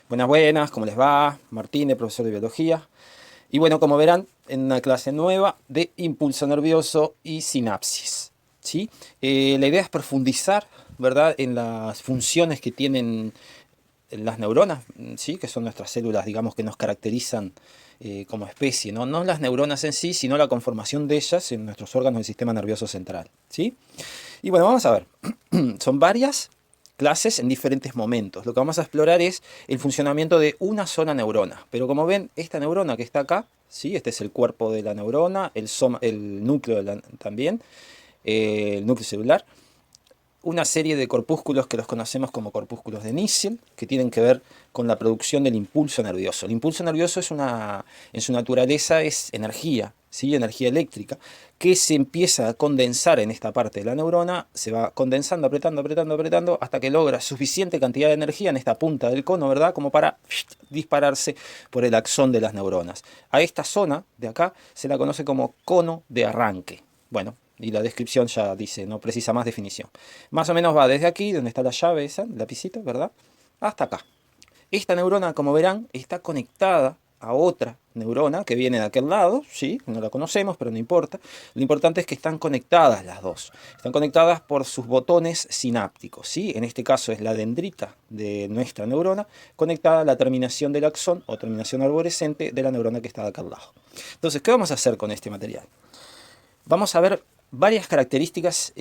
Buenas, buenas, ¿cómo les va? Martínez, profesor de biología. Y bueno, como verán, en una clase nueva de impulso nervioso y sinapsis. ¿Sí? La idea es profundizar, ¿verdad?, en las funciones que tienen las neuronas, ¿sí?, que son nuestras células, digamos, que nos caracterizan como especie, ¿no? No las neuronas en sí, sino la conformación de ellas en nuestros órganos del sistema nervioso central. ¿Sí? Y bueno, vamos a ver. Son varias clases en diferentes momentos. Lo que vamos a explorar es el funcionamiento de una sola neurona. Pero como ven, esta neurona que está acá, ¿sí? Este es el cuerpo de la neurona, el núcleo también, el núcleo celular. Una serie de corpúsculos que los conocemos como corpúsculos de Nissen, que tienen que ver con la producción del impulso nervioso. El impulso nervioso en su naturaleza es energía, ¿sí? Energía eléctrica, que se empieza a condensar en esta parte de la neurona, se va condensando, apretando, apretando, apretando, hasta que logra suficiente cantidad de energía en esta punta del cono, ¿verdad?, como para dispararse por el axón de las neuronas. A esta zona de acá se la conoce como cono de arranque. Bueno, y la descripción ya dice, no precisa más definición. Más o menos va desde aquí, donde está la llave esa, el lapicito, ¿verdad?, hasta acá. Esta neurona, como verán, está conectada a otra neurona que viene de aquel lado, ¿sí? No la conocemos, pero no importa. Lo importante es que están conectadas las dos. Están conectadas por sus botones sinápticos, ¿sí? En este caso es la dendrita de nuestra neurona, conectada a la terminación del axón o terminación arborescente de la neurona que está de aquel lado. Entonces, ¿qué vamos a hacer con este material? Vamos a ver varias características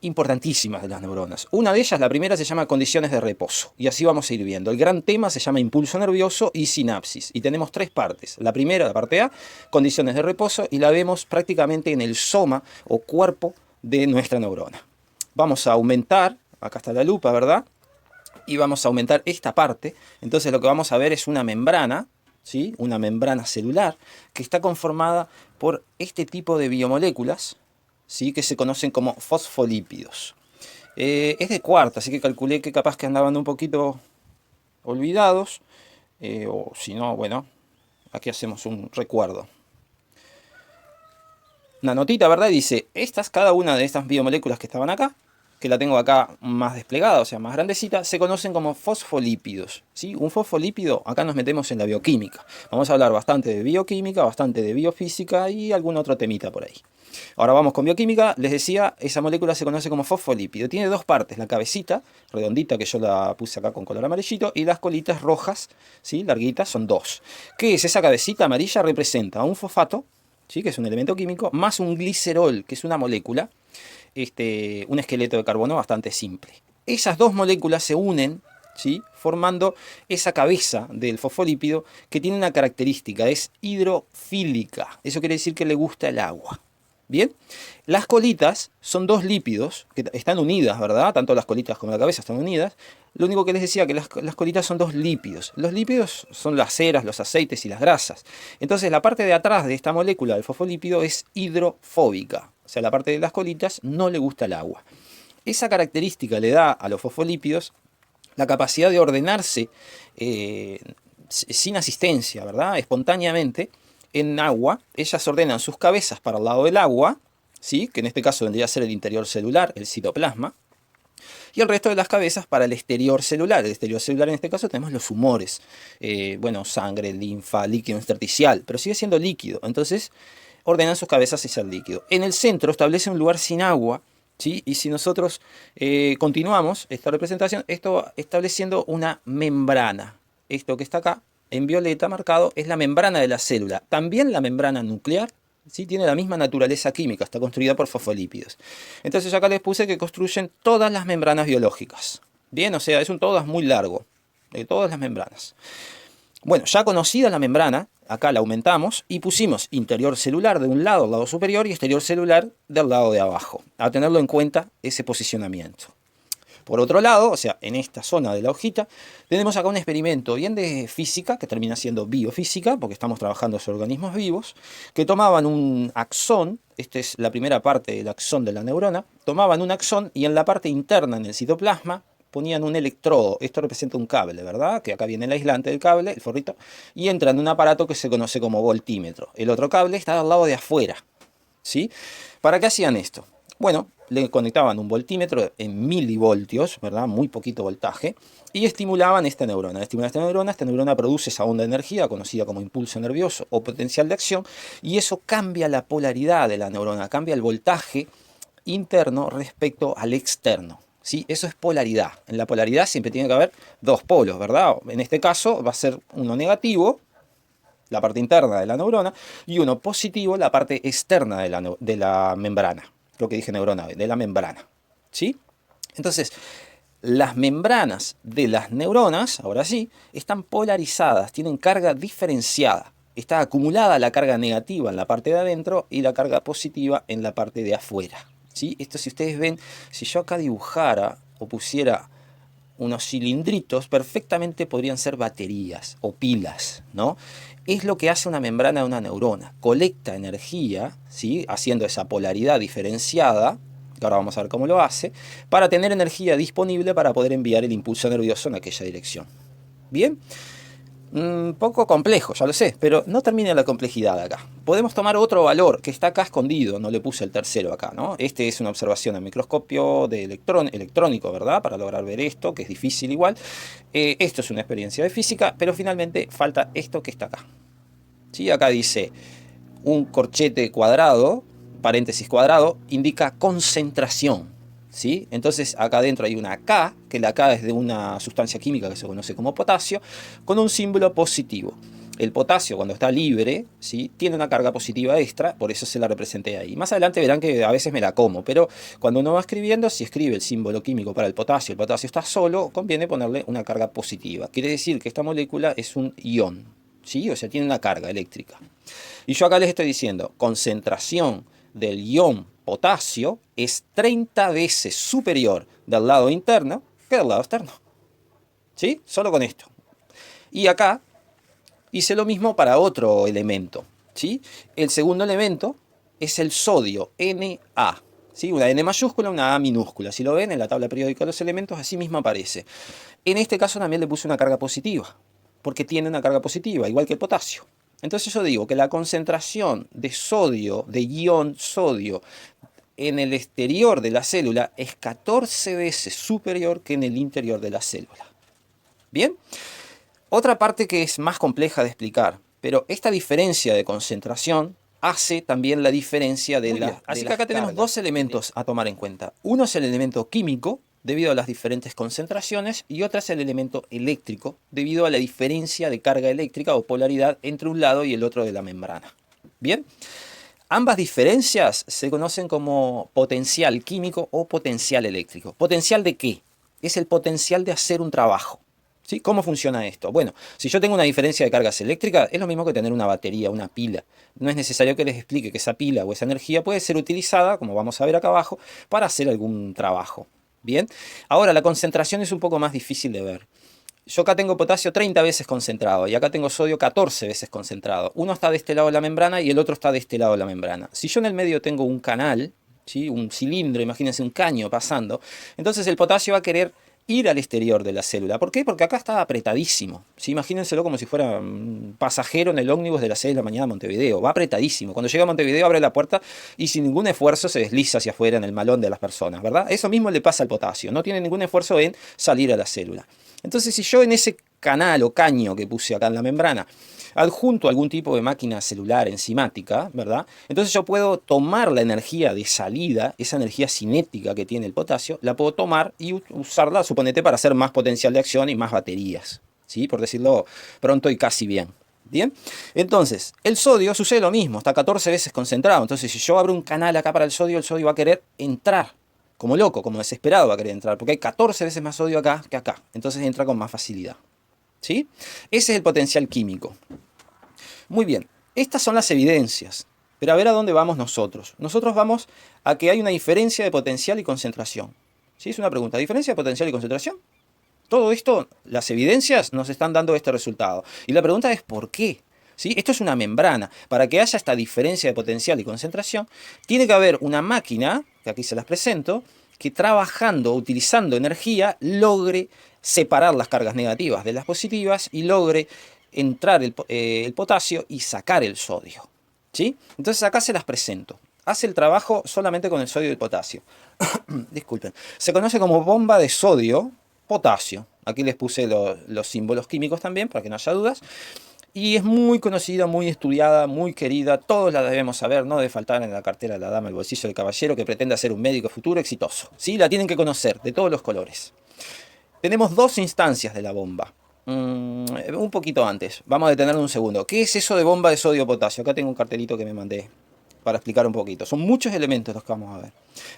importantísimas de las neuronas. Una de ellas, la primera, se llama condiciones de reposo. Y así vamos a ir viendo. El gran tema se llama impulso nervioso y sinapsis. Y tenemos tres partes. La primera, la parte A, condiciones de reposo, y la vemos prácticamente en el soma o cuerpo de nuestra neurona. Vamos a aumentar, acá está la lupa, ¿verdad?, y vamos a aumentar esta parte. Entonces lo que vamos a ver es una membrana, ¿sí?, una membrana celular que está conformada por este tipo de biomoléculas, ¿sí?, que se conocen como fosfolípidos. Es de cuarta, así que calculé que capaz que andaban un poquito olvidados, o si no, bueno, aquí hacemos un recuerdo. Una notita, ¿verdad? Dice, cada una de estas biomoléculas que estaban acá, que la tengo acá más desplegada, o sea, más grandecita, se conocen como fosfolípidos, ¿sí? Un fosfolípido, acá nos metemos en la bioquímica. Vamos a hablar bastante de bioquímica, bastante de biofísica y algún otro temita por ahí. Ahora vamos con bioquímica. Les decía, esa molécula se conoce como fosfolípido. Tiene dos partes, la cabecita, redondita, que yo la puse acá con color amarillito, y las colitas rojas, ¿sí?, larguitas, son dos. ¿Qué es esa cabecita amarilla? Representa un fosfato, ¿sí?, que es un elemento químico, más un glicerol, que es una molécula, un esqueleto de carbono bastante simple. Esas dos moléculas se unen, ¿sí?, formando esa cabeza del fosfolípido, que tiene una característica, es hidrofílica. Eso quiere decir que le gusta el agua. Bien, las colitas son dos lípidos que están unidas, ¿verdad? Tanto las colitas como la cabeza están unidas. Lo único que les decía, que las colitas son dos lípidos. Los lípidos son las ceras, los aceites y las grasas. Entonces la parte de atrás de esta molécula del fosfolípido es hidrofóbica. O sea, la parte de las colitas no le gusta el agua. Esa característica le da a los fosfolípidos la capacidad de ordenarse sin asistencia, ¿verdad?, espontáneamente, en agua. Ellas ordenan sus cabezas para el lado del agua, ¿sí?, que en este caso vendría a ser el interior celular, el citoplasma, y el resto de las cabezas para el exterior celular. El exterior celular, en este caso, tenemos los humores, bueno, sangre, linfa, líquido intersticial, pero sigue siendo líquido. Entonces, ordenan sus cabezas hacia el líquido. En el centro establece un lugar sin agua, ¿sí? Y si nosotros continuamos esta representación, esto estableciendo una membrana. Esto que está acá, en violeta marcado, es la membrana de la célula. También la membrana nuclear, ¿sí?, tiene la misma naturaleza química, está construida por fosfolípidos. Entonces acá les puse que construyen todas las membranas biológicas. Bien, o sea, es un todas muy largo, de todas las membranas. Bueno, ya conocida la membrana, acá la aumentamos y pusimos interior celular de un lado, el lado superior, y exterior celular del lado de abajo. A tenerlo en cuenta ese posicionamiento. Por otro lado, o sea, en esta zona de la hojita, tenemos acá un experimento bien de física, que termina siendo biofísica, porque estamos trabajando sobre organismos vivos, que tomaban un axón, esta es la primera parte del axón de la neurona, tomaban un axón y en la parte interna, en el citoplasma, ponían un electrodo. Esto representa un cable, ¿verdad?, que acá viene el aislante del cable, el forrito, y entra en un aparato que se conoce como voltímetro. El otro cable está al lado de afuera, ¿sí? ¿Para qué hacían esto? Bueno, le conectaban un voltímetro en milivoltios, ¿verdad? Muy poquito voltaje, y estimulaban esta neurona. Esta neurona produce esa onda de energía conocida como impulso nervioso o potencial de acción, y eso cambia la polaridad de la neurona, cambia el voltaje interno respecto al externo. ¿Sí? Eso es polaridad. En la polaridad siempre tiene que haber dos polos, ¿verdad? En este caso va a ser uno negativo, la parte interna de la neurona, y uno positivo, la parte externa de la membrana. Lo que dije neurona, de la membrana. ¿Sí? Entonces, las membranas de las neuronas, ahora sí, están polarizadas, tienen carga diferenciada. Está acumulada la carga negativa en la parte de adentro y la carga positiva en la parte de afuera. ¿Sí? Esto, si ustedes ven, si yo acá dibujara o pusiera unos cilindritos, perfectamente podrían ser baterías o pilas, ¿no? Es lo que hace una membrana de una neurona. Colecta energía, ¿sí? Haciendo esa polaridad diferenciada, que ahora vamos a ver cómo lo hace, para tener energía disponible para poder enviar el impulso nervioso en aquella dirección. ¿Bien? Un poco complejo, ya lo sé, pero no termina la complejidad acá. Podemos tomar otro valor que está acá escondido, no le puse el tercero acá, ¿no? Este es una observación al microscopio de electrónico, ¿verdad? Para lograr ver esto, que es difícil igual. Esto es una experiencia de física, pero finalmente falta esto que está acá. ¿Sí? Acá dice un corchete cuadrado, paréntesis cuadrado, indica concentración. ¿Sí? Entonces acá adentro hay una K, que la K es de una sustancia química que se conoce como potasio, con un símbolo positivo. El potasio, cuando está libre, ¿sí? Tiene una carga positiva extra, por eso se la representé ahí. Más adelante verán que a veces me la como, pero cuando uno va escribiendo, si escribe el símbolo químico para el potasio está solo, conviene ponerle una carga positiva. Quiere decir que esta molécula es un ion, ¿sí? O sea, tiene una carga eléctrica. Y yo acá les estoy diciendo, concentración del ion potasio es 30 veces superior del lado interno que del lado externo. ¿Sí? Solo con esto. Y acá hice lo mismo para otro elemento. ¿Sí? El segundo elemento es el sodio, Na. ¿Sí? Una N mayúscula, una A minúscula. Si lo ven en la tabla periódica de los elementos, así mismo aparece. En este caso también le puse una carga positiva, porque tiene una carga positiva, igual que el potasio. Entonces yo digo que la concentración de sodio, de ion sodio, en el exterior de la célula es 14 veces superior que en el interior de la célula. ¿Bien? Otra parte que es más compleja de explicar, pero esta diferencia de concentración hace también la diferencia de la... Así que acá tenemos dos elementos a tomar en cuenta. Uno es el elemento químico, debido a las diferentes concentraciones, y otra es el elemento eléctrico, debido a la diferencia de carga eléctrica o polaridad entre un lado y el otro de la membrana. ¿Bien? Ambas diferencias se conocen como potencial químico o potencial eléctrico. ¿Potencial de qué? Es el potencial de hacer un trabajo. ¿Sí? ¿Cómo funciona esto? Bueno, si yo tengo una diferencia de cargas eléctricas, es lo mismo que tener una batería, una pila. No es necesario que les explique que esa pila o esa energía puede ser utilizada, como vamos a ver acá abajo, para hacer algún trabajo. ¿Bien? Ahora, la concentración es un poco más difícil de ver. Yo acá tengo potasio 30 veces concentrado y acá tengo sodio 14 veces concentrado. Uno está de este lado de la membrana y el otro está de este lado de la membrana. Si yo en el medio tengo un canal, ¿sí? Un cilindro, imagínense un caño pasando, entonces el potasio va a querer ir al exterior de la célula. ¿Por qué? Porque acá está apretadísimo. ¿Sí? Imagínenselo como si fuera un pasajero en el ómnibus de las 6 de la mañana a Montevideo. Va apretadísimo. Cuando llega a Montevideo abre la puerta y sin ningún esfuerzo se desliza hacia afuera en el malón de las personas, ¿verdad? Eso mismo le pasa al potasio. No tiene ningún esfuerzo en salir a la célula. Entonces, si yo en ese canal o caño que puse acá en la membrana adjunto algún tipo de máquina celular enzimática, ¿verdad? Entonces yo puedo tomar la energía de salida, esa energía cinética que tiene el potasio, la puedo tomar y usarla, suponete, para hacer más potencial de acción y más baterías, ¿sí? Por decirlo pronto y casi bien. ¿Bien? Entonces, el sodio sucede lo mismo, está 14 veces concentrado. Entonces, si yo abro un canal acá para el sodio va a querer entrar. Como loco, como desesperado va a querer entrar, porque hay 14 veces más sodio acá que acá. Entonces entra con más facilidad. ¿Sí? Ese es el potencial químico. Muy bien, estas son las evidencias. Pero a ver a dónde vamos nosotros. Nosotros vamos a que hay una diferencia de potencial y concentración. ¿Sí? Es una pregunta. ¿Diferencia de potencial y concentración? Todo esto, las evidencias nos están dando este resultado. Y la pregunta es ¿por qué? ¿Sí? Esto es una membrana. Para que haya esta diferencia de potencial y concentración, tiene que haber una máquina, que aquí se las presento, que trabajando, utilizando energía, logre separar las cargas negativas de las positivas y logre entrar el potasio y sacar el sodio. ¿Sí? Entonces acá se las presento. hace el trabajo solamente con el sodio y el potasio. Disculpen. Se conoce como bomba de sodio-potasio. Aquí les puse los símbolos químicos también, para que no haya dudas. Y es muy conocida, muy estudiada, muy querida. Todos la debemos saber, no debe faltar en la cartera de la dama, el bolsillo del caballero que pretenda ser un médico futuro exitoso. ¿Sí? La tienen que conocer, de todos los colores. Tenemos dos instancias de la bomba. Un poquito antes. Vamos a detenernos un segundo. ¿Qué es eso de bomba de sodio-potasio? Acá tengo un cartelito que me mandé para explicar un poquito. Son muchos elementos los que vamos a ver.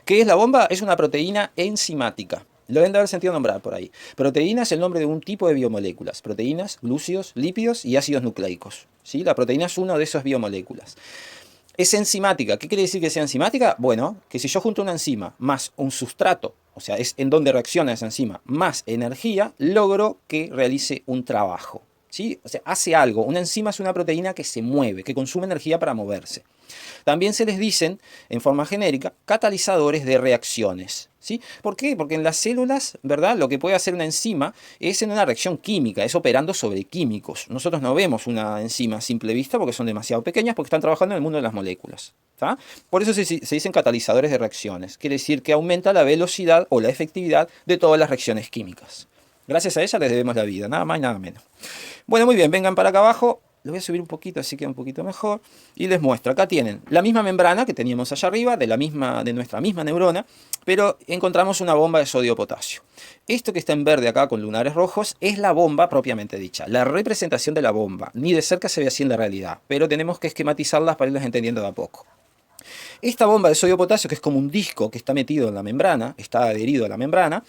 ¿Qué es la bomba? Es una proteína enzimática. Lo deben de haber sentido nombrar por ahí. Proteína es el nombre de un tipo de biomoléculas. Proteínas, glúcidos, lípidos y ácidos nucleicos. ¿Sí? La proteína es una de esas biomoléculas. Es enzimática. ¿Qué quiere decir que sea enzimática? Bueno, que si yo junto una enzima más un sustrato, o sea, es en donde reacciona esa enzima, más energía, logro que realice un trabajo. ¿Sí? O sea, hace algo. Una enzima es una proteína que se mueve, que consume energía para moverse. También se les dicen, en forma genérica, catalizadores de reacciones. ¿Sí? ¿Por qué? Porque en las células, ¿verdad? Lo que puede hacer una enzima es en una reacción química, es operando sobre químicos. Nosotros no vemos una enzima a simple vista porque son demasiado pequeñas, porque están trabajando en el mundo de las moléculas. ¿Tá? Por eso se dicen catalizadores de reacciones. Quiere decir que aumenta la velocidad o la efectividad de todas las reacciones químicas. Gracias a ella les debemos la vida, nada más y nada menos. Bueno, muy bien, vengan para acá abajo. Lo voy a subir un poquito, así queda un poquito mejor. Y les muestro. Acá tienen la misma membrana que teníamos allá arriba, de nuestra misma neurona, pero encontramos una bomba de sodio-potasio. Esto que está en verde acá con lunares rojos es la bomba propiamente dicha, la representación de la bomba. Ni de cerca se ve así en la realidad, pero tenemos que esquematizarlas para irlas entendiendo de a poco. Esta bomba de sodio-potasio, que es como un disco que está metido en la membrana, está adherido a la membrana,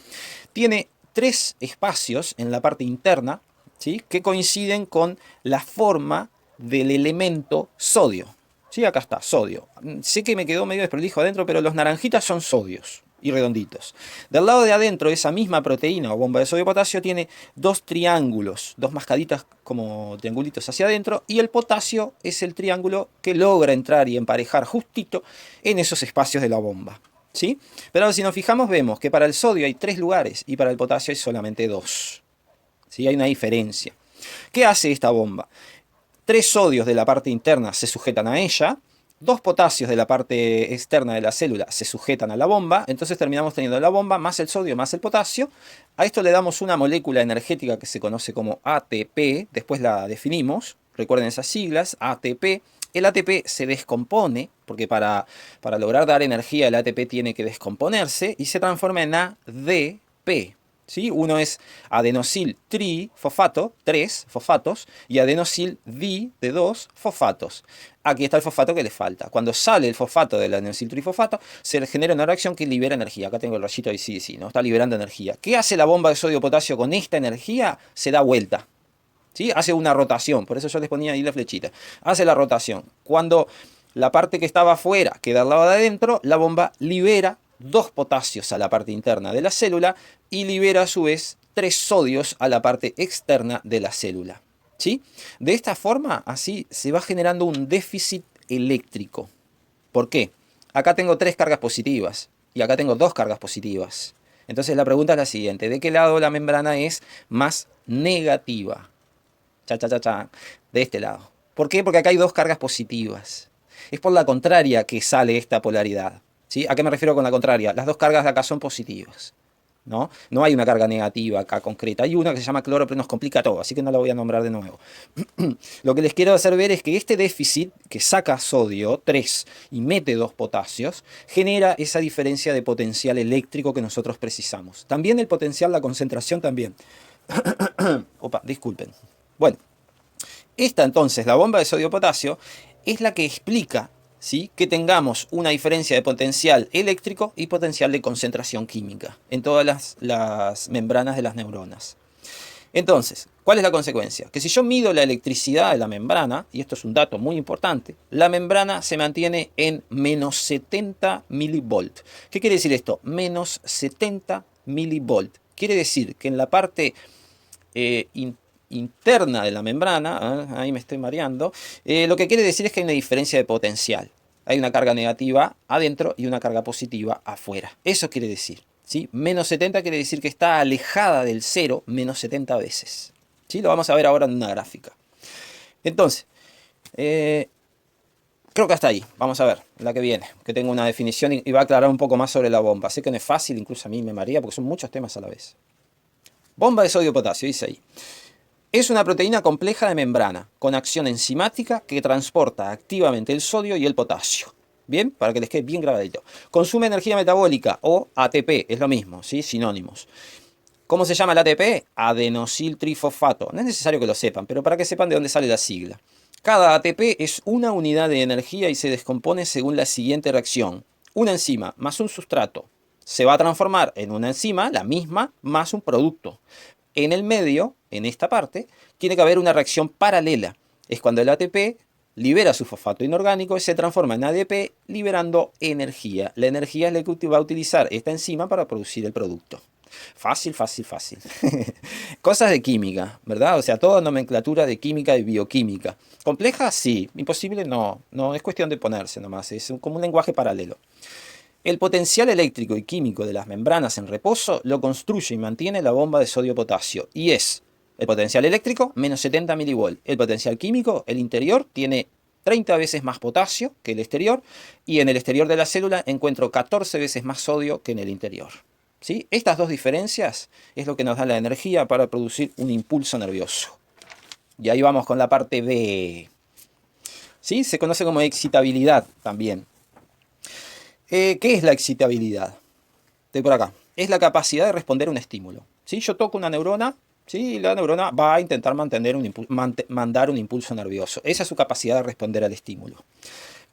tiene 3 espacios en la parte interna, ¿sí? Que coinciden con la forma del elemento sodio. ¿Sí? Acá está, sodio. Sé que me quedó medio desprolijo adentro, pero los naranjitas son sodios y redonditos. Del lado de adentro, esa misma proteína o bomba de sodio-potasio tiene 2 triángulos, 2 mascaditas como triangulitos hacia adentro, y el potasio es el triángulo que logra entrar y emparejar justito en esos espacios de la bomba. ¿Sí? Pero si nos fijamos vemos que para el sodio hay 3 lugares y para el potasio hay solamente 2. ¿Sí? Hay una diferencia. ¿Qué hace esta bomba? 3 sodios de la parte interna se sujetan a ella, 2 potasios de la parte externa de la célula se sujetan a la bomba, entonces terminamos teniendo la bomba más el sodio más el potasio. A esto le damos una molécula energética que se conoce como ATP, después la definimos, recuerden esas siglas, ATP. El ATP se descompone, porque para lograr dar energía el ATP tiene que descomponerse, y se transforma en ADP. ¿Sí? Uno es adenosil trifosfato, 3 fosfatos, y adenosil di de 2 fosfatos. Aquí está el fosfato que le falta. Cuando sale el fosfato del adenosil trifosfato, se genera una reacción que libera energía. Acá tengo el rayito de sí, ¿no? Está liberando energía. ¿Qué hace la bomba de sodio-potasio con esta energía? Se da vuelta. ¿Sí? Hace una rotación, por eso yo les ponía ahí la flechita. Hace la rotación. Cuando la parte que estaba afuera queda al lado de adentro, la bomba libera 2 potasios a la parte interna de la célula y libera a su vez 3 sodios a la parte externa de la célula. ¿Sí? De esta forma, así se va generando un déficit eléctrico. ¿Por qué? Acá tengo 3 cargas positivas y acá tengo 2 cargas positivas. Entonces la pregunta es la siguiente: ¿de qué lado la membrana es más negativa? De este lado. ¿Por qué? Porque acá hay 2 cargas positivas. Es por la contraria que sale esta polaridad. ¿Sí? ¿A qué me refiero con la contraria? Las 2 cargas de acá son positivas. ¿No? No hay una carga negativa acá concreta. Hay una que se llama cloro, pero nos complica todo, así que no la voy a nombrar de nuevo. Lo que les quiero hacer ver es que este déficit que saca sodio, 3, y mete 2 potasios, genera esa diferencia de potencial eléctrico que nosotros precisamos. También el potencial, la concentración también. Opa, disculpen. Bueno, esta entonces, la bomba de sodio-potasio, es la que explica, ¿sí?, que tengamos una diferencia de potencial eléctrico y potencial de concentración química en todas las membranas de las neuronas. Entonces, ¿cuál es la consecuencia? Que si yo mido la electricidad de la membrana, y esto es un dato muy importante, la membrana se mantiene en menos 70 milivolt. ¿Qué quiere decir esto? Menos 70 milivolt. Quiere decir que en la parte interna de la membrana, ahí me estoy mareando, lo que quiere decir es que hay una diferencia de potencial. Hay una carga negativa adentro y una carga positiva afuera. Eso quiere decir. ¿Sí? Menos 70 quiere decir que está alejada del cero menos 70 veces. ¿Sí? Lo vamos a ver ahora en una gráfica. Entonces, Creo que hasta ahí. Vamos a ver la que viene, que tengo una definición y va a aclarar un poco más sobre la bomba. Sé que no es fácil, incluso a mí me marea porque son muchos temas a la vez. Bomba de sodio-potasio, dice ahí. Es una proteína compleja de membrana, con acción enzimática que transporta activamente el sodio y el potasio. Bien, para que les quede bien grabadito. Consume energía metabólica o ATP, es lo mismo, ¿sí? Sinónimos. ¿Cómo se llama el ATP? Adenosiltrifosfato. No es necesario que lo sepan, pero para que sepan de dónde sale la sigla. Cada ATP es una unidad de energía y se descompone según la siguiente reacción. Una enzima más un sustrato se va a transformar en una enzima, la misma, más un producto. En el medio, en esta parte, tiene que haber una reacción paralela. Es cuando el ATP libera su fosfato inorgánico y se transforma en ADP liberando energía. La energía es la que va a utilizar esta enzima para producir el producto. Fácil, fácil, fácil. Cosas de química, ¿verdad? O sea, toda nomenclatura de química y bioquímica. ¿Compleja? Sí. Imposible, no. No, es cuestión de ponerse nomás. Es como un lenguaje paralelo. El potencial eléctrico y químico de las membranas en reposo lo construye y mantiene la bomba de sodio-potasio. Y es el potencial eléctrico, menos 70 milivolts. El potencial químico, el interior, tiene 30 veces más potasio que el exterior. Y en el exterior de la célula encuentro 14 veces más sodio que en el interior. ¿Sí? Estas dos diferencias es lo que nos da la energía para producir un impulso nervioso. Y ahí vamos con la parte B. ¿Sí? Se conoce como excitabilidad también. ¿Qué es la excitabilidad? Estoy por acá. Es la capacidad de responder a un estímulo. ¿Sí? Yo toco una neurona, ¿sí? Y la neurona va a intentar mandar un impulso nervioso. Esa es su capacidad de responder al estímulo.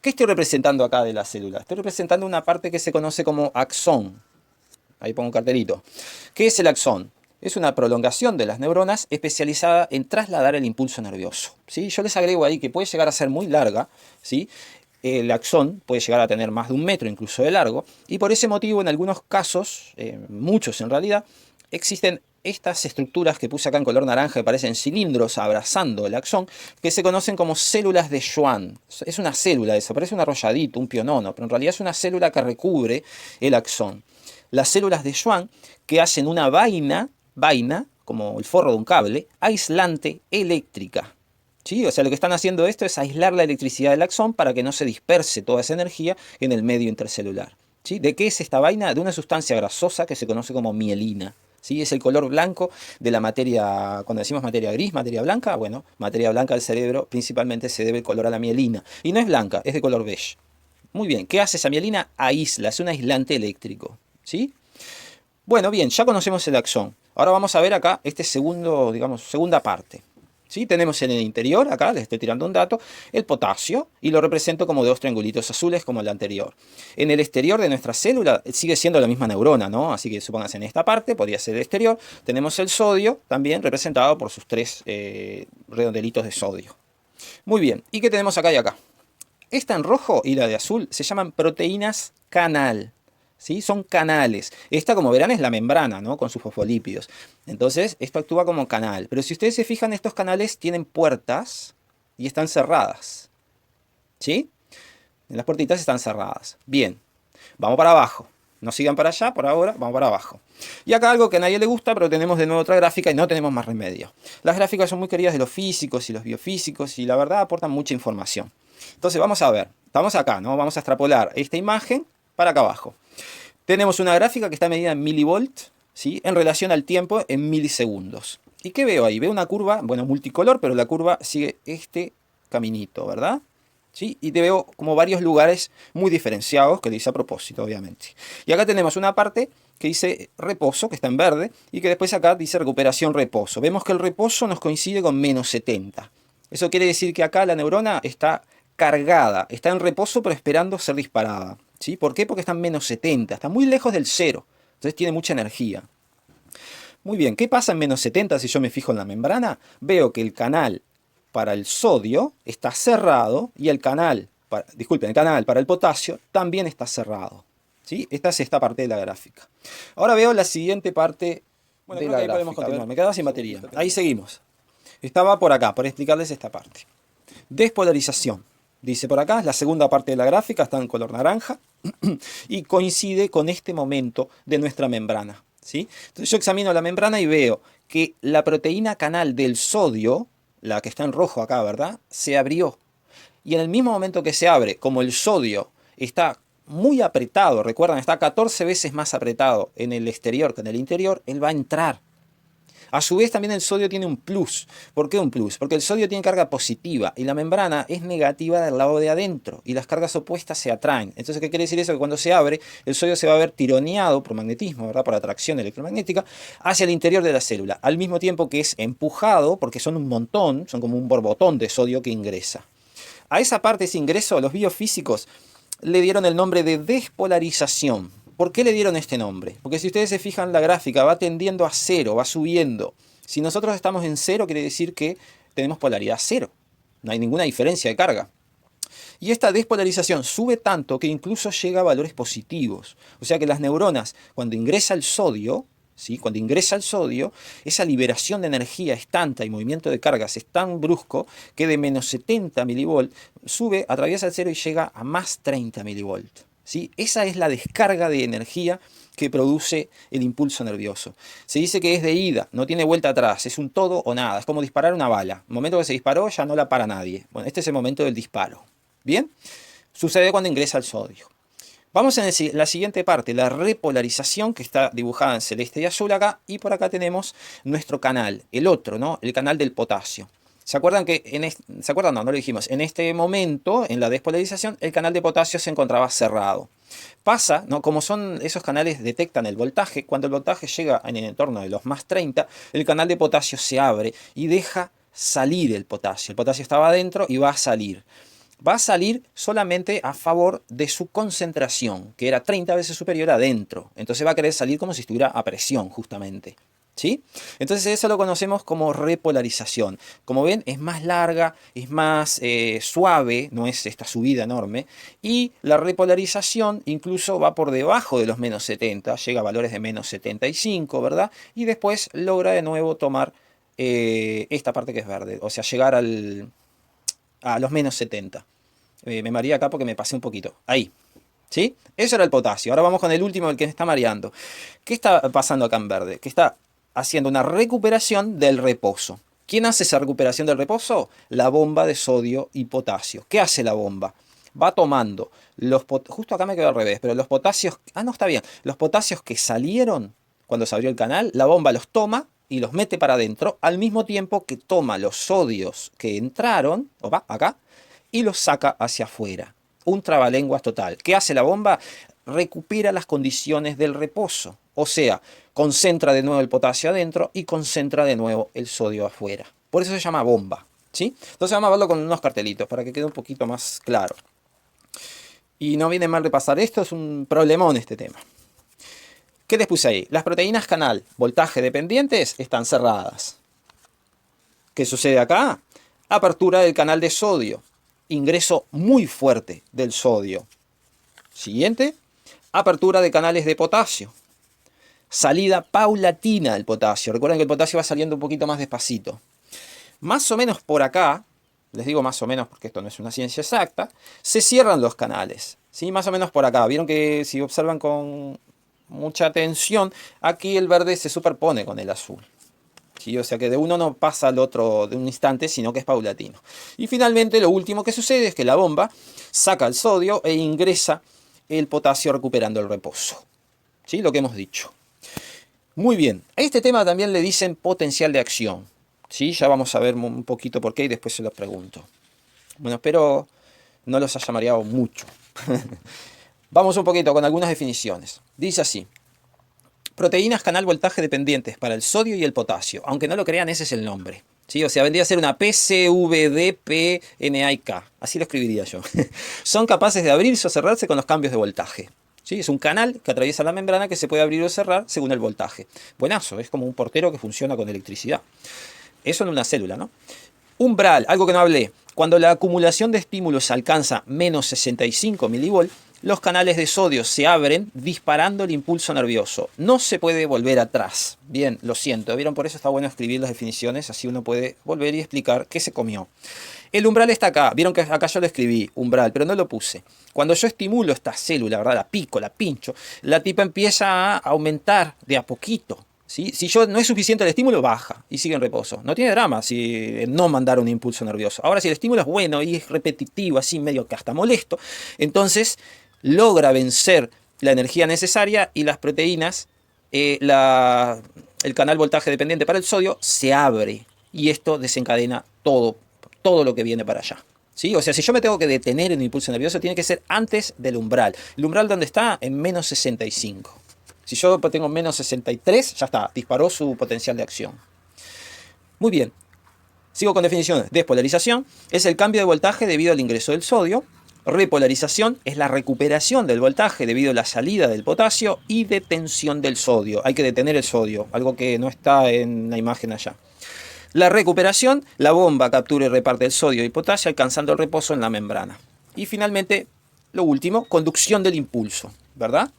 ¿Qué estoy representando acá de la célula? Estoy representando una parte que se conoce como axón. Ahí pongo un cartelito. ¿Qué es el axón? Es una prolongación de las neuronas especializada en trasladar el impulso nervioso. ¿Sí? Yo les agrego ahí que puede llegar a ser muy larga, ¿sí? El axón puede llegar a tener más de 1 metro incluso de largo, y por ese motivo en algunos casos, muchos en realidad, existen estas estructuras que puse acá en color naranja que parecen cilindros abrazando el axón, que se conocen como células de Schwann. Es una célula eso, parece un arrolladito, un pionono, pero en realidad es una célula que recubre el axón. Las células de Schwann que hacen una vaina, como el forro de un cable, aislante eléctrica. ¿Sí? O sea, lo que están haciendo esto es aislar la electricidad del axón para que no se disperse toda esa energía en el medio intercelular. ¿Sí? ¿De qué es esta vaina? De una sustancia grasosa que se conoce como mielina. ¿Sí? Es el color blanco de la materia, cuando decimos materia gris, materia blanca, bueno, materia blanca del cerebro principalmente se debe el color a la mielina. Y no es blanca, es de color beige. Muy bien, ¿qué hace esa mielina? Aísla, es un aislante eléctrico. ¿Sí? Bueno, bien, ya conocemos el axón. Ahora vamos a ver acá este segunda parte. ¿Sí? Tenemos en el interior, acá les estoy tirando un dato, el potasio, y lo represento como 2 triangulitos azules como el anterior. En el exterior de nuestra célula sigue siendo la misma neurona, ¿no? Así que supónganse en esta parte, podría ser el exterior. Tenemos el sodio, también representado por sus 3 redondelitos de sodio. Muy bien, ¿y qué tenemos acá y acá? Esta en rojo y la de azul se llaman proteínas canal. ¿Sí? Son canales. Esta, como verán, es la membrana, ¿no? Con sus fosfolípidos. Entonces, esto actúa como canal. Pero si ustedes se fijan, estos canales tienen puertas y están cerradas. ¿Sí? Las puertitas están cerradas. Bien. Vamos para abajo. No sigan para allá por ahora, vamos para abajo. Y acá algo que a nadie le gusta, pero tenemos de nuevo otra gráfica y no tenemos más remedio. Las gráficas son muy queridas de los físicos y los biofísicos y la verdad aportan mucha información. Entonces, vamos a ver. Estamos acá, ¿no? Vamos a extrapolar esta imagen para acá abajo. Tenemos una gráfica que está medida en milivolt, ¿sí? En relación al tiempo en milisegundos. ¿Y qué veo ahí? Veo una curva, bueno, multicolor, pero la curva sigue este caminito, ¿verdad? ¿Sí? Y te veo como varios lugares muy diferenciados, que dice a propósito, obviamente. Y acá tenemos una parte que dice reposo, que está en verde, y que después acá dice recuperación reposo. Vemos que el reposo nos coincide con menos 70. Eso quiere decir que acá la neurona está cargada, está en reposo pero esperando ser disparada. ¿Sí? ¿Por qué? Porque está en menos 70, está muy lejos del cero, entonces tiene mucha energía. Muy bien, ¿qué pasa en menos 70 si yo me fijo en la membrana? Veo que el canal para el sodio está cerrado y el canal para el potasio también está cerrado. ¿Sí? Esta es esta parte de la gráfica. Ahora veo la siguiente parte de la gráfica. Podemos continuar. Me quedaba sin batería. Ahí seguimos. Estaba por acá, para explicarles esta parte. Despolarización. Dice por acá, la segunda parte de la gráfica está en color naranja y coincide con este momento de nuestra membrana. ¿Sí? Entonces yo examino la membrana y veo que la proteína canal del sodio, la que está en rojo acá, ¿verdad? Se abrió. y en el mismo momento que se abre, como el sodio está muy apretado, recuerdan, está 14 veces más apretado en el exterior que en el interior, él va a entrar. A su vez también el sodio tiene un plus. ¿Por qué un plus? Porque el sodio tiene carga positiva y la membrana es negativa del lado de adentro y las cargas opuestas se atraen. Entonces, ¿qué quiere decir eso? Que cuando se abre, el sodio se va a ver tironeado por magnetismo, ¿verdad? Por atracción electromagnética, hacia el interior de la célula, al mismo tiempo que es empujado, porque son un montón, son como un borbotón de sodio que ingresa. A esa parte, ese ingreso, los biofísicos le dieron el nombre de despolarización. ¿Por qué le dieron este nombre? Porque si ustedes se fijan, la gráfica va tendiendo a cero, va subiendo. Si nosotros estamos en cero, quiere decir que tenemos polaridad cero. No hay ninguna diferencia de carga. Y esta despolarización sube tanto que incluso llega a valores positivos. O sea que las neuronas, cuando ingresa el sodio, ¿sí? Cuando ingresa el sodio, esa liberación de energía es tanta y movimiento de cargas es tan brusco que de menos 70 milivolts sube, atraviesa el cero y llega a más 30 milivolts. ¿Sí? Esa es la descarga de energía que produce el impulso nervioso. Se dice que es de ida, no tiene vuelta atrás, es un todo o nada, es como disparar una bala. El momento que se disparó ya no la para nadie. Bueno, este es el momento del disparo. ¿Bien? Sucede cuando ingresa el sodio. Vamos en la siguiente parte, la repolarización, que está dibujada en celeste y azul acá, y por acá tenemos nuestro canal, el otro, ¿no? El canal del potasio. ¿Se acuerdan que ¿se acuerdan? No, no lo dijimos. En este momento, en la despolarización, el canal de potasio se encontraba cerrado. Pasa, ¿no? Como son esos canales detectan el voltaje, cuando el voltaje llega en el entorno de los más 30, el canal de potasio se abre y deja salir el potasio. El potasio estaba adentro y va a salir. Va a salir solamente a favor de su concentración, que era 30 veces superior adentro. Entonces va a querer salir como si estuviera a presión, justamente. ¿Sí? Entonces eso lo conocemos como repolarización. Como ven, es más larga, es más suave, no es esta subida enorme. Y la repolarización incluso va por debajo de los menos 70, llega a valores de menos 75, ¿verdad? Y después logra de nuevo tomar esta parte que es verde, o sea, llegar a los menos 70. Me mareé acá porque me pasé un poquito. Ahí. ¿Sí? Eso era el potasio. Ahora vamos con el último, el que me está mareando. ¿Qué está pasando acá en verde? Que está haciendo una recuperación del reposo. ¿Quién hace esa recuperación del reposo? La bomba de sodio y potasio. ¿Qué hace la bomba? Va tomando justo acá me quedó al revés, pero los potasios, no, está bien, los potasios que salieron cuando se abrió el canal, la bomba los toma y los mete para adentro, al mismo tiempo que toma los sodios que entraron, acá, y los saca hacia afuera. Un trabalenguas total. ¿Qué hace la bomba? Recupera las condiciones del reposo. O sea, concentra de nuevo el potasio adentro y concentra de nuevo el sodio afuera. Por eso se llama bomba. ¿Sí? Entonces vamos a verlo con unos cartelitos para que quede un poquito más claro. Y no viene mal repasar esto, es un problemón este tema. ¿Qué les puse ahí? Las proteínas canal voltaje dependientes están cerradas. ¿Qué sucede acá? Apertura del canal de sodio. Ingreso muy fuerte del sodio. Siguiente. Apertura de canales de potasio. Salida paulatina del potasio. Recuerden que el potasio va saliendo un poquito más despacito. Más o menos por acá, les digo más o menos porque esto no es una ciencia exacta, se cierran los canales. ¿Sí? Más o menos por acá. Vieron que si observan con mucha atención, aquí el verde se superpone con el azul. ¿Sí? O sea que de uno no pasa al otro de un instante, sino que es paulatino. Y finalmente lo último que sucede es que la bomba saca el sodio e ingresa el potasio recuperando el reposo. ¿Sí? Lo que hemos dicho. Muy bien. A este tema también le dicen potencial de acción. ¿Sí? Ya vamos a ver un poquito por qué y después se los pregunto. Bueno, espero no los haya mareado mucho. Vamos un poquito con algunas definiciones. Dice así. Proteínas canal voltaje dependientes para el sodio y el potasio. Aunque no lo crean, ese es el nombre. ¿Sí? O sea, vendría a ser una PCVDPNAK. Así lo escribiría yo. Son capaces de abrirse o cerrarse con los cambios de voltaje. ¿Sí? Es un canal que atraviesa la membrana que se puede abrir o cerrar según el voltaje. Buenazo, es como un portero que funciona con electricidad. Eso en una célula, ¿no? Umbral, algo que no hablé. Cuando la acumulación de estímulos alcanza menos 65 milivolts, los canales de sodio se abren disparando el impulso nervioso. No se puede volver atrás. Bien, lo siento. ¿Vieron? Por eso está bueno escribir las definiciones. Así uno puede volver y explicar qué se comió. El umbral está acá. Vieron que acá yo lo escribí, umbral, pero no lo puse. Cuando yo estimulo esta célula, ¿verdad? La pico, la pincho, la tipa empieza a aumentar de a poquito. ¿sí? Si yo no es suficiente el estímulo, baja y sigue en reposo. No tiene drama si no mandar un impulso nervioso. Ahora, si el estímulo es bueno y es repetitivo, así medio que hasta molesto, entonces logra vencer la energía necesaria y las proteínas, el canal voltaje dependiente para el sodio se abre y esto desencadena todo lo que viene para allá. ¿Sí? O sea, si yo me tengo que detener en un impulso nervioso, tiene que ser antes del umbral. ¿El umbral dónde está? En menos 65. Si yo tengo menos 63, ya está, disparó su potencial de acción. Muy bien. Sigo con definiciones. Despolarización es el cambio de voltaje debido al ingreso del sodio. Repolarización es la recuperación del voltaje debido a la salida del potasio y detención del sodio. Hay que detener el sodio, algo que no está en la imagen allá. La recuperación, la bomba captura y reparte el sodio y potasio alcanzando el reposo en la membrana. Y finalmente, lo último, conducción del impulso, ¿verdad?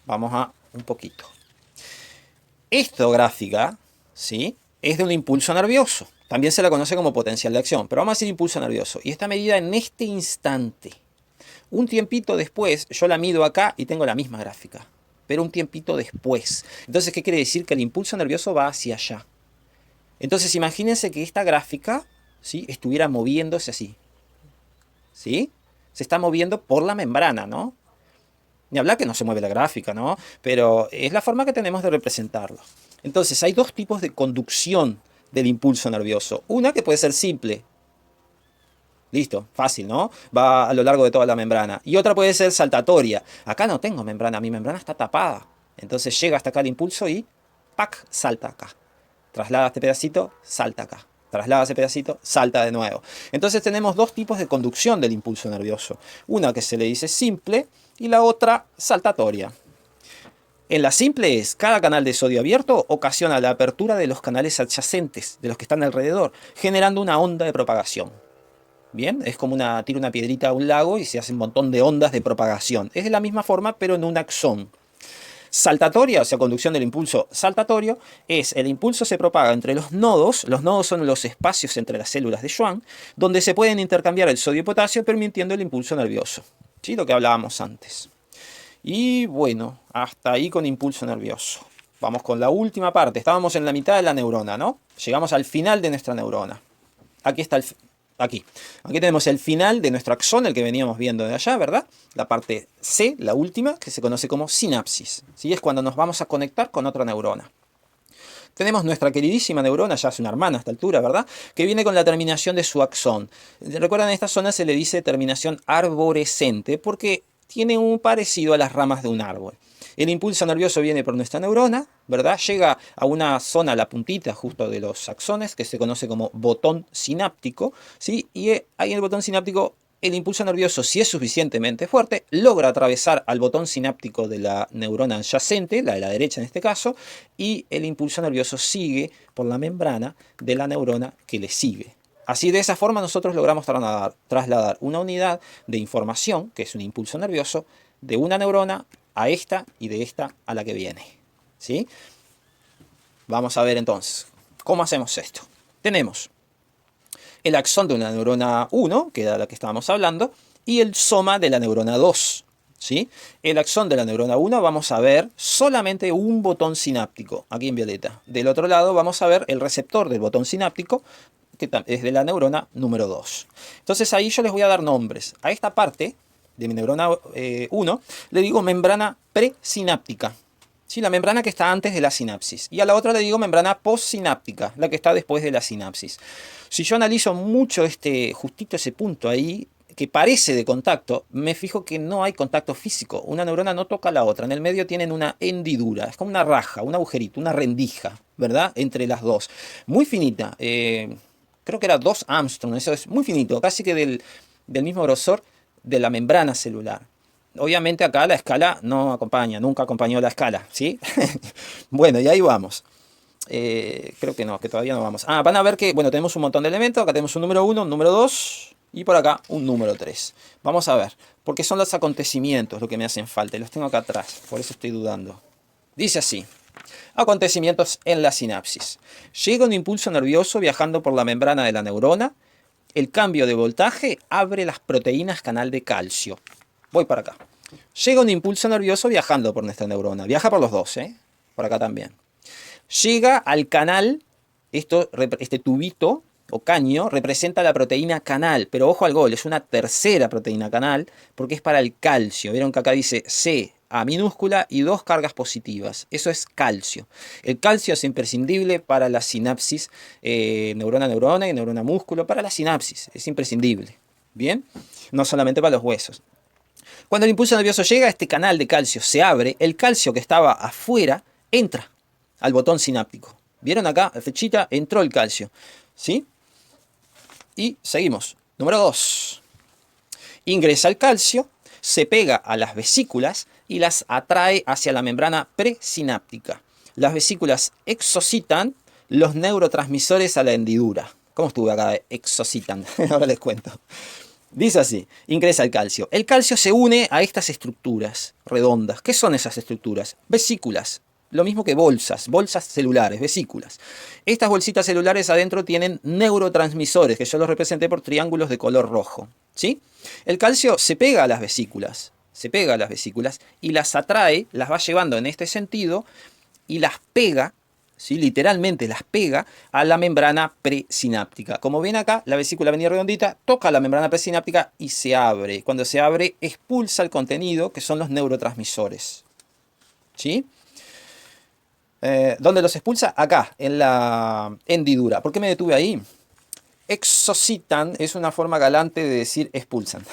Vamos a un poquito. Esta gráfica, ¿sí?, es de un impulso nervioso. También se la conoce como potencial de acción, pero vamos a decir impulso nervioso. Y está medida en este instante. Un tiempito después, yo la mido acá y tengo la misma gráfica, pero un tiempito después. Entonces, ¿qué quiere decir? Que el impulso nervioso va hacia allá. Entonces, imagínense que esta gráfica, ¿sí?, estuviera moviéndose así. ¿Sí? Se está moviendo por la membrana, ¿no? Ni hablar que no se mueve la gráfica, ¿no? Pero es la forma que tenemos de representarlo. Entonces, hay dos tipos de conducción del impulso nervioso. Una que puede ser simple. Listo, fácil, ¿no? Va a lo largo de toda la membrana. Y otra puede ser saltatoria. Acá no tengo membrana, mi membrana está tapada. Entonces llega hasta acá el impulso y ¡pac!, salta acá. Traslada este pedacito, salta acá. Traslada ese pedacito, salta de nuevo. Entonces tenemos dos tipos de conducción del impulso nervioso. Una que se le dice simple y la otra saltatoria. En la simple es, cada canal de sodio abierto ocasiona la apertura de los canales adyacentes, de los que están alrededor, generando una onda de propagación. Bien, es como tira una piedrita a un lago y se hace un montón de ondas de propagación. Es de la misma forma, pero en un axón. Saltatoria, o sea, conducción del impulso saltatorio, es el impulso se propaga entre los nodos son los espacios entre las células de Schwann, donde se pueden intercambiar el sodio y potasio permitiendo el impulso nervioso. ¿Sí? Lo que hablábamos antes. Y bueno, hasta ahí con impulso nervioso. Vamos con la última parte. Estábamos en la mitad de la neurona, ¿no? Llegamos al final de nuestra neurona. Aquí está Aquí tenemos el final de nuestro axón, el que veníamos viendo de allá, ¿verdad? La parte C, la última, que se conoce como sinapsis. ¿Sí? Es cuando nos vamos a conectar con otra neurona. Tenemos nuestra queridísima neurona, ya es una hermana a esta altura, ¿verdad? Que viene con la terminación de su axón. Recuerdan, en esta zona se le dice terminación arborescente, porque tiene un parecido a las ramas de un árbol. El impulso nervioso viene por nuestra neurona, ¿verdad? Llega a una zona, la puntita justo de los axones, que se conoce como botón sináptico, ¿sí? Y ahí en el botón sináptico, el impulso nervioso, si es suficientemente fuerte, logra atravesar al botón sináptico de la neurona adyacente, la de la derecha en este caso, y el impulso nervioso sigue por la membrana de la neurona que le sigue. Así, de esa forma, nosotros logramos trasladar una unidad de información, que es un impulso nervioso, de una neurona a esta y de esta a la que viene. ¿Sí? Vamos a ver entonces, ¿cómo hacemos esto? Tenemos el axón de una neurona 1, que era la que estábamos hablando, y el soma de la neurona 2. ¿Sí? El axón de la neurona 1 vamos a ver solamente un botón sináptico, aquí en violeta. Del otro lado vamos a ver el receptor del botón sináptico, que es de la neurona número 2. Entonces ahí yo les voy a dar nombres. A esta parte de mi neurona 1 le digo membrana presináptica. ¿Sí? La membrana que está antes de la sinapsis. Y a la otra le digo membrana postsináptica, la que está después de la sinapsis. Si yo analizo mucho justito ese punto ahí, que parece de contacto, me fijo que no hay contacto físico. Una neurona no toca a la otra. En el medio tienen una hendidura. Es como una raja, un agujerito, una rendija, ¿verdad? Entre las dos. Muy finita. Creo que era 2 Armstrong. Eso es muy finito. Casi que del mismo grosor de la membrana celular. Obviamente acá la escala no acompaña, nunca acompañó la escala, ¿sí? Bueno, y ahí vamos. Creo que no, que todavía no vamos. Van a ver que, bueno, tenemos un montón de elementos. Acá tenemos un número 1, un número 2 y por acá un número 3. Vamos a ver, porque son los acontecimientos lo que me hacen falta. Y los tengo acá atrás, por eso estoy dudando. Dice así. Acontecimientos en la sinapsis. Llega un impulso nervioso viajando por la membrana de la neurona. El cambio de voltaje abre las proteínas canal de calcio. Voy para acá. Llega un impulso nervioso viajando por nuestra neurona. Viaja por los dos, ¿eh? por acá también. Llega al canal, este tubito o caño representa la proteína canal, pero ojo al gol, es una tercera proteína canal porque es para el calcio. Vieron que acá dice C, A minúscula y 2 cargas positivas. Eso es calcio. El calcio es imprescindible para la sinapsis neurona a neurona y neurona a músculo, para la sinapsis, es imprescindible. Bien, no solamente para los huesos. Cuando el impulso nervioso llega, este canal de calcio se abre, el calcio que estaba afuera entra al botón sináptico. ¿Vieron acá? La flechita, entró el calcio. ¿Sí? Y seguimos. Número 2. Ingresa el calcio, se pega a las vesículas y las atrae hacia la membrana presináptica. Las vesículas exocitan los neurotransmisores a la hendidura. ¿Cómo estuve acá? Exocitan. Ahora les cuento. Dice así, ingresa el calcio. El calcio se une a estas estructuras redondas. ¿Qué son esas estructuras? Vesículas. Lo mismo que bolsas celulares, vesículas. Estas bolsitas celulares adentro tienen neurotransmisores, que yo los representé por triángulos de color rojo. ¿Sí? El calcio se pega a las vesículas, y las atrae, las va llevando en este sentido y las pega, ¿sí? Literalmente las pega a la membrana presináptica. Como ven acá, la vesícula venía redondita, toca la membrana presináptica y se abre. Cuando se abre, expulsa el contenido, que son los neurotransmisores. ¿Sí? ¿Dónde los expulsa? Acá, en la hendidura. ¿Por qué me detuve ahí? Exocitan es una forma galante de decir expulsan.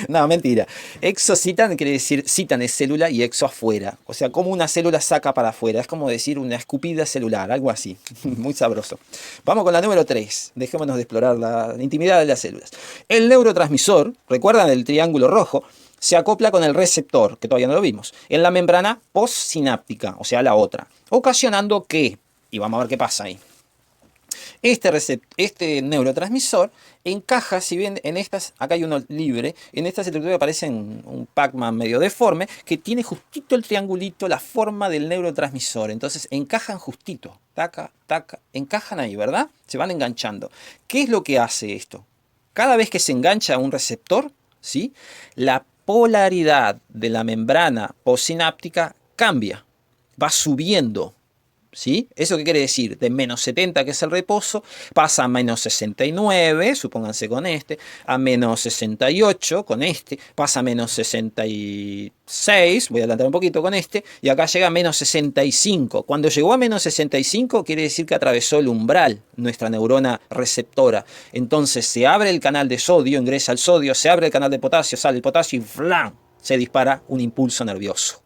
No, mentira. Exocitan quiere decir, citan es célula y exo afuera. O sea, como una célula saca para afuera. Es como decir una escupida celular, algo así. Muy sabroso. Vamos con la número 3. Dejémonos de explorar la intimidad de las células. El neurotransmisor, ¿recuerdan el triángulo rojo? Se acopla con el receptor, que todavía no lo vimos, en la membrana postsináptica, o sea, la otra, ocasionando que, y vamos a ver qué pasa ahí, este neurotransmisor encaja, si bien en estas, acá hay uno libre, en estas estructuras aparece un Pac-Man medio deforme, que tiene justito el triangulito, la forma del neurotransmisor, entonces encajan justito, taca, taca, encajan ahí, ¿verdad? Se van enganchando. ¿Qué es lo que hace esto? Cada vez que se engancha a un receptor, ¿sí? La polaridad de la membrana postsináptica cambia, va subiendo, ¿sí? ¿Eso qué quiere decir? De menos 70, que es el reposo, pasa a menos 69, supónganse con este, a menos 68 con este, pasa a menos 66, voy a adelantar un poquito con este, y acá llega a menos 65. Cuando llegó a menos 65 quiere decir que atravesó el umbral, nuestra neurona receptora. Entonces se abre el canal de sodio, ingresa el sodio, se abre el canal de potasio, sale el potasio y ¡flam! Se dispara un impulso nervioso.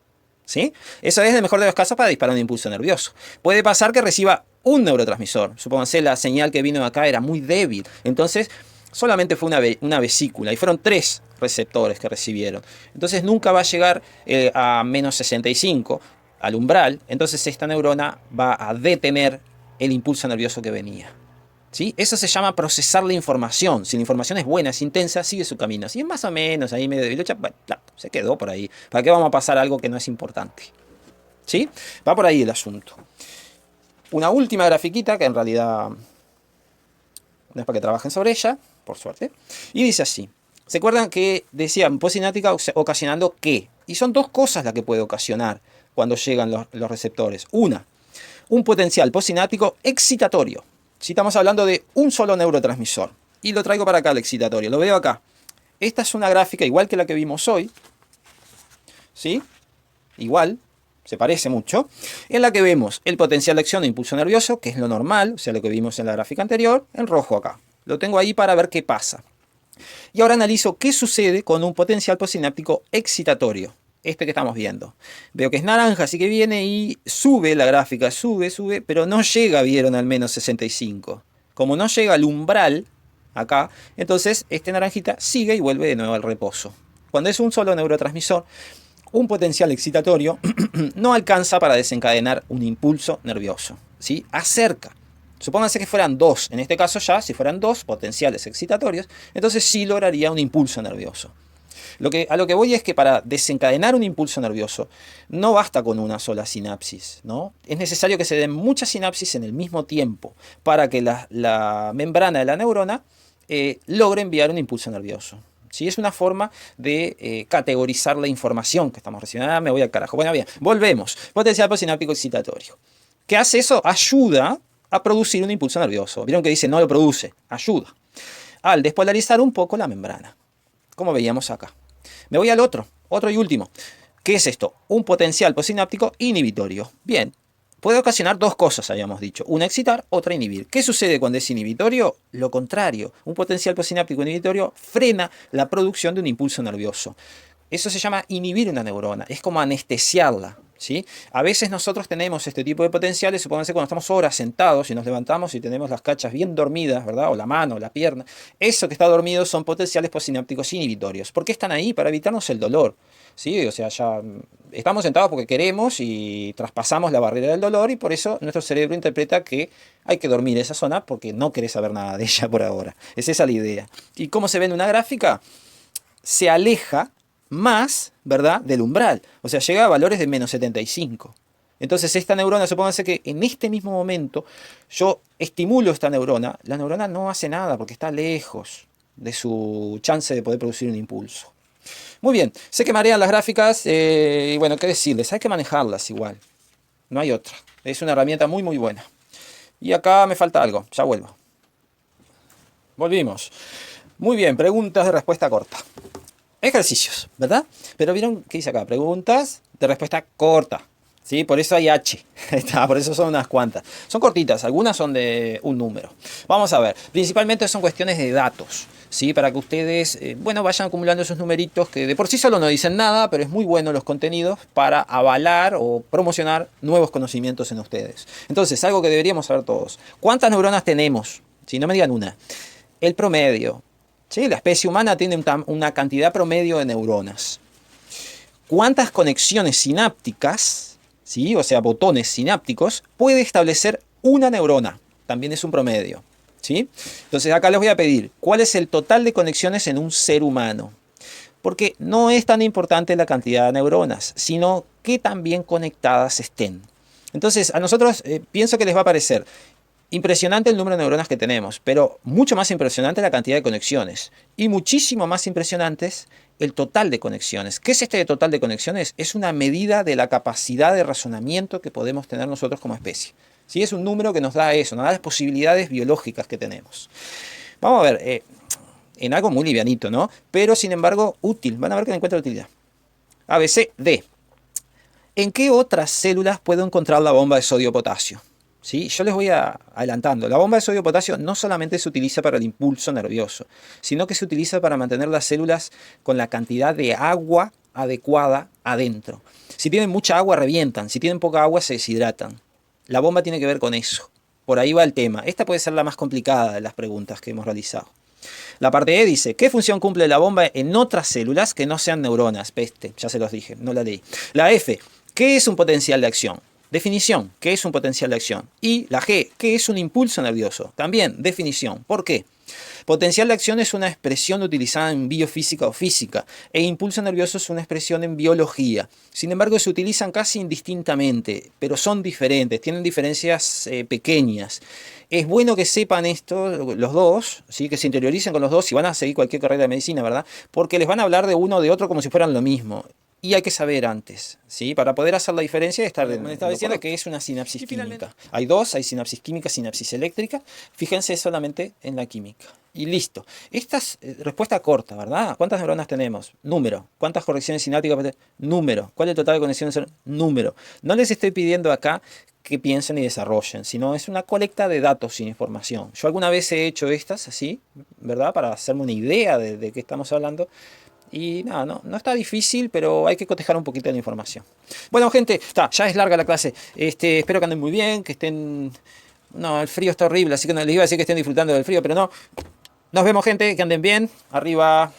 ¿Sí? Eso es el mejor de los casos para disparar un impulso nervioso. Puede pasar que reciba un neurotransmisor. Supónganse la señal que vino acá era muy débil. Entonces solamente fue una vesícula y fueron 3 receptores que recibieron. Entonces nunca va a llegar a menos 65 al umbral. Entonces esta neurona va a detener el impulso nervioso que venía. ¿Sí? Eso se llama procesar la información. Si la información es buena, es intensa, sigue su camino. Si es más o menos ahí medio debilucha, bueno, se quedó por ahí. ¿Para qué vamos a pasar algo que no es importante? ¿Sí? Va por ahí el asunto. Una última grafiquita que en realidad no es para que trabajen sobre ella, por suerte. Y dice así. ¿Se acuerdan que decían postsináptica ocasionando qué? Y son 2 cosas las que puede ocasionar cuando llegan los receptores. Una, un potencial postsináptico excitatorio. Si estamos hablando de un solo neurotransmisor. Y lo traigo para acá el excitatorio. Lo veo acá. Esta es una gráfica igual que la que vimos hoy. ¿Sí? Igual. Se parece mucho. En la que vemos el potencial de acción de impulso nervioso, que es lo normal. O sea, lo que vimos en la gráfica anterior. En rojo acá. Lo tengo ahí para ver qué pasa. Y ahora analizo qué sucede con un potencial postsináptico excitatorio. Este que estamos viendo. Veo que es naranja, así que viene y sube la gráfica, sube, pero no llega, vieron, al menos 65. Como no llega al umbral, acá, entonces este naranjita sigue y vuelve de nuevo al reposo. Cuando es un solo neurotransmisor, un potencial excitatorio no alcanza para desencadenar un impulso nervioso. ¿Sí? Acerca. Supónganse que fueran 2, en este caso ya, si fueran 2 potenciales excitatorios, entonces sí lograría un impulso nervioso. A lo que voy es que para desencadenar un impulso nervioso no basta con una sola sinapsis, ¿no? Es necesario que se den muchas sinapsis en el mismo tiempo para que la membrana de la neurona logre enviar un impulso nervioso. ¿sí? Es una forma de categorizar la información que estamos recibiendo. Ah, me voy al carajo. Bueno, bien, volvemos. Potencial postsináptico excitatorio. ¿Qué hace eso? Ayuda a producir un impulso nervioso. Vieron que dice no lo produce, ayuda. Al despolarizar un poco la membrana, como veíamos acá. Me voy al otro y último. ¿Qué es esto? Un potencial postsináptico inhibitorio. Bien, puede ocasionar dos cosas, habíamos dicho. Una excitar, otra inhibir. ¿Qué sucede cuando es inhibitorio? Lo contrario. Un potencial postsináptico inhibitorio frena la producción de un impulso nervioso. Eso se llama inhibir una neurona. Es como anestesiarla. ¿Sí? A veces nosotros tenemos este tipo de potenciales, supónganse cuando estamos horas sentados y nos levantamos y tenemos las cachas bien dormidas, ¿verdad? O la mano, o la pierna. Eso que está dormido son potenciales postsinápticos inhibitorios. ¿Por qué están ahí? Para evitarnos el dolor. ¿Sí? O sea, ya estamos sentados porque queremos y traspasamos la barrera del dolor y por eso nuestro cerebro interpreta que hay que dormir esa zona porque no querés saber nada de ella por ahora. Es esa la idea. ¿Y cómo se ve en una gráfica? Se aleja más, ¿verdad?, del umbral. O sea, llega a valores de menos 75. Entonces esta neurona, supónganse que en este mismo momento yo estimulo esta neurona, la neurona no hace nada porque está lejos de su chance de poder producir un impulso. Muy bien, sé que marean las gráficas y bueno, qué decirles, hay que manejarlas igual. No hay otra. Es una herramienta muy muy buena. Y acá me falta algo, ya vuelvo. Volvimos. Muy bien, preguntas de respuesta corta. Ejercicios, ¿verdad? Pero vieron qué dice acá, preguntas de respuesta corta, ¿sí? Por eso hay H, por eso son unas cuantas. Son cortitas, algunas son de un número. Vamos a ver, principalmente son cuestiones de datos, ¿sí? Para que ustedes, bueno, vayan acumulando esos numeritos que de por sí solo no dicen nada, pero es muy bueno los contenidos para avalar o promocionar nuevos conocimientos en ustedes. Entonces, algo que deberíamos saber todos. ¿Cuántas neuronas tenemos? Si no me digan una. El promedio. ¿Sí? La especie humana tiene una cantidad promedio de neuronas. ¿Cuántas conexiones sinápticas, ¿sí? O sea, botones sinápticos, puede establecer una neurona? También es un promedio. ¿Sí? Entonces acá les voy a pedir, ¿cuál es el total de conexiones en un ser humano? Porque no es tan importante la cantidad de neuronas, sino qué tan bien conectadas estén. Entonces, a nosotros pienso que les va a parecer impresionante el número de neuronas que tenemos, pero mucho más impresionante la cantidad de conexiones. Y muchísimo más impresionantes el total de conexiones. ¿Qué es este total de conexiones? Es una medida de la capacidad de razonamiento que podemos tener nosotros como especie. ¿Sí? Es un número que nos da eso, nos da las posibilidades biológicas que tenemos. Vamos a ver, en algo muy livianito, ¿no? Pero sin embargo útil. Van a ver que le encuentra utilidad. A, B, C, D. ¿En qué otras células puedo encontrar la bomba de sodio-potasio? ¿Sí? Yo les voy adelantando. La bomba de sodio-potasio no solamente se utiliza para el impulso nervioso, sino que se utiliza para mantener las células con la cantidad de agua adecuada adentro. Si tienen mucha agua, revientan. Si tienen poca agua, se deshidratan. La bomba tiene que ver con eso. Por ahí va el tema. Esta puede ser la más complicada de las preguntas que hemos realizado. La parte E dice, ¿qué función cumple la bomba en otras células que no sean neuronas? Peste, ya se los dije, no la leí. La F, ¿qué es un potencial de acción? Definición, ¿qué es un potencial de acción? Y la G, ¿qué es un impulso nervioso? También, definición. ¿Por qué? Potencial de acción es una expresión utilizada en biofísica o física, e impulso nervioso es una expresión en biología. Sin embargo, se utilizan casi indistintamente, pero son diferentes, tienen diferencias pequeñas. Es bueno que sepan esto los dos, ¿sí? Que se interioricen con los dos si van a seguir cualquier carrera de medicina, ¿verdad? Porque les van a hablar de uno o de otro como si fueran lo mismo. Y hay que saber antes, ¿sí? Para poder hacer la diferencia de estar... Me estaba diciendo que es una sinapsis química. Hay dos, hay sinapsis química, sinapsis eléctrica. Fíjense solamente en la química. Y listo. Esta es respuesta corta, ¿verdad? ¿Cuántas neuronas tenemos? Número. ¿Cuántas correcciones sinápticas? Número. ¿Cuál es el total de conexiones? Número. No les estoy pidiendo acá que piensen y desarrollen, sino es una colecta de datos sin información. Yo alguna vez he hecho estas así, ¿verdad? Para hacerme una idea de qué estamos hablando. Y nada, no está difícil, pero hay que cotejar un poquito de la información. Bueno, gente, ya es larga la clase. Espero que anden muy bien, que estén... No, el frío está horrible, así que no les iba a decir que estén disfrutando del frío, pero no. Nos vemos, gente, que anden bien. Arriba.